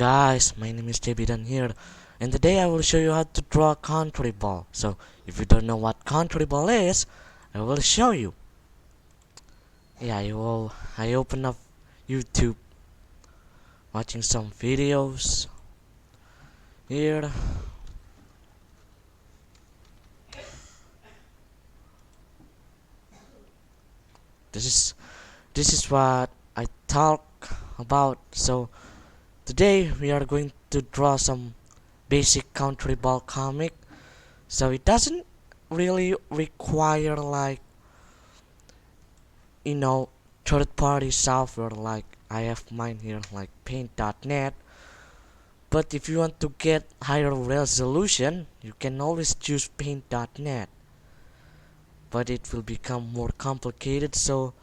guys, my name is JB here, and today I will show you how to draw a country ball. So if you don't know what country ball is, I will show you. Yeah, I open up YouTube, watching some videos here. This is this is what I talk about. So today we are going to draw some basic country ball comic. So it doesn't really require like you know third-party software like I have mine here like paint.net. But if you want to get higher resolution, you can always choose paint.net, but it will become more complicated. So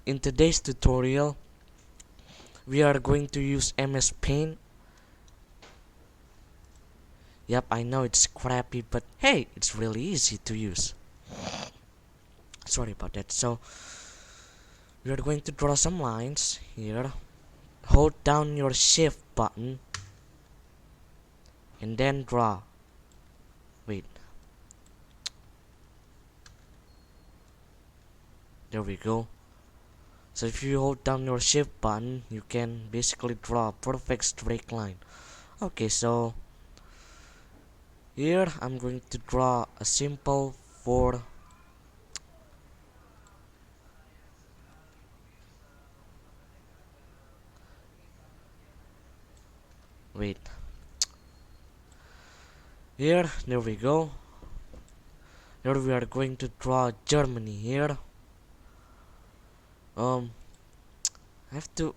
in today's tutorial we are going to use MS Paint. Yep, I know it's crappy, but hey, it's really easy to use. Sorry about that. So we are going to draw some lines here. Hold down your shift button and then draw. Wait, there we go. So if you hold down your shift button, you can basically draw a perfect straight line. Okay, so here I'm going to draw a simple four. Wait, here, there we go. Here we are going to draw Germany here. I have to.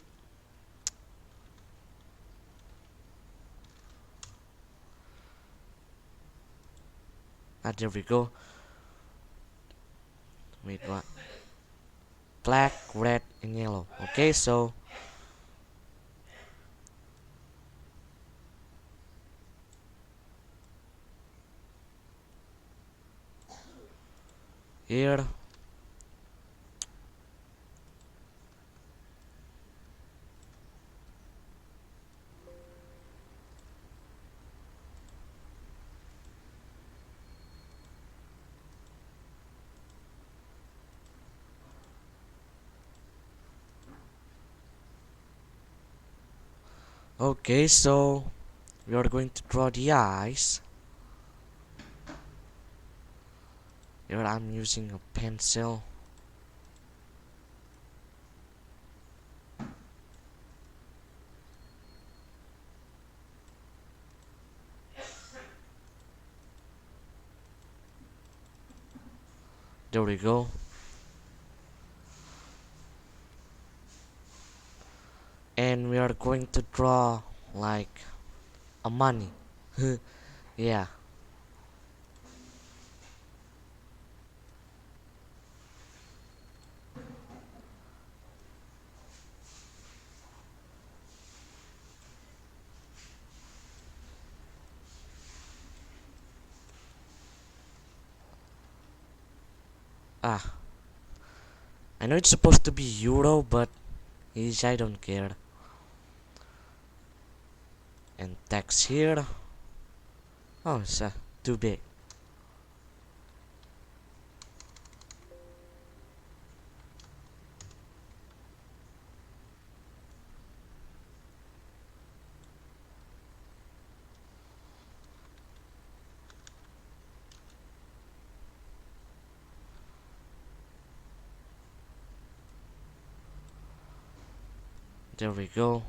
There we go. Wait, what? Black, red, and yellow. Okay, so here. Okay, so we are going to draw the eyes. Here I'm using a pencil. There we go. And we are going to draw like a money. Yeah. Ah, I know it's supposed to be euro, but I don't care. And text here. Oh, it's too big. There we go.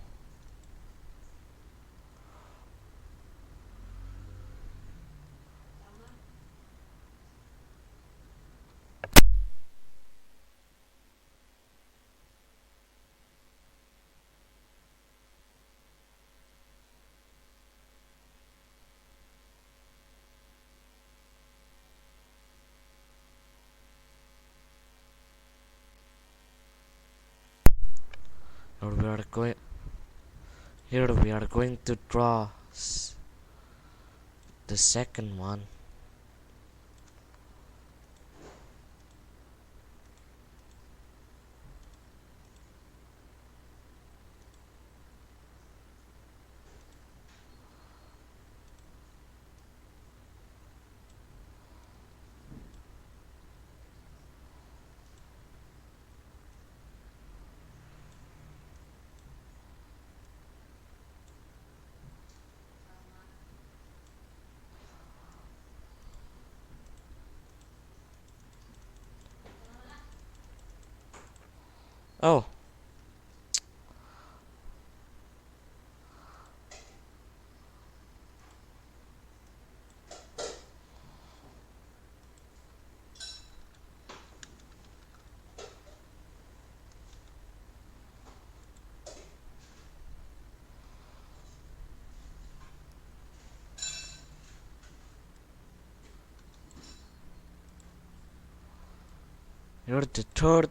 Here we are going. Here we are going to draw the second one. Oh, you're the third.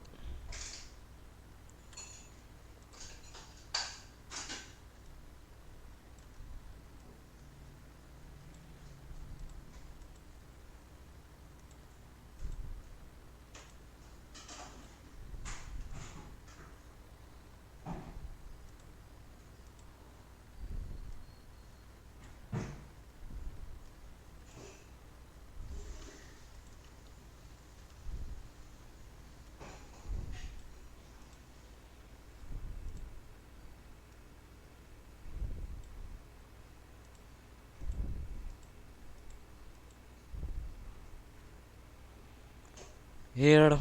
Here,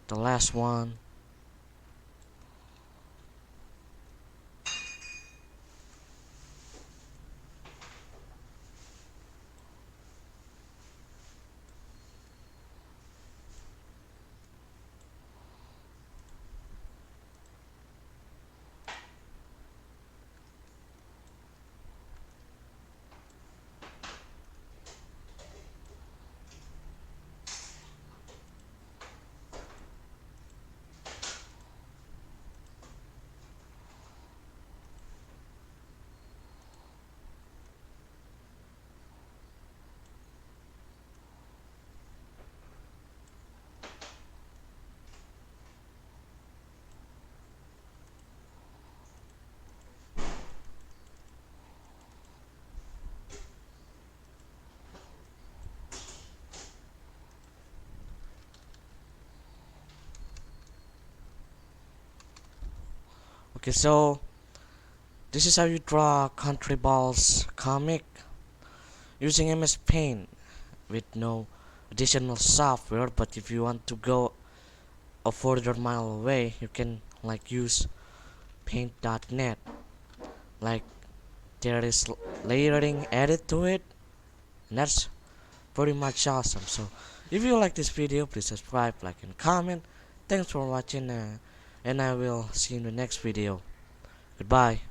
the last one. Okay, so this is how you draw Country Ball's comic using MS Paint with no additional software. But if you want to go a further mile away, you can like use paint.net. Like there is layering added to it, and that's pretty much awesome. So if you like this video, please subscribe, like, and comment. Thanks for watching, and I will see you in the next video. Goodbye.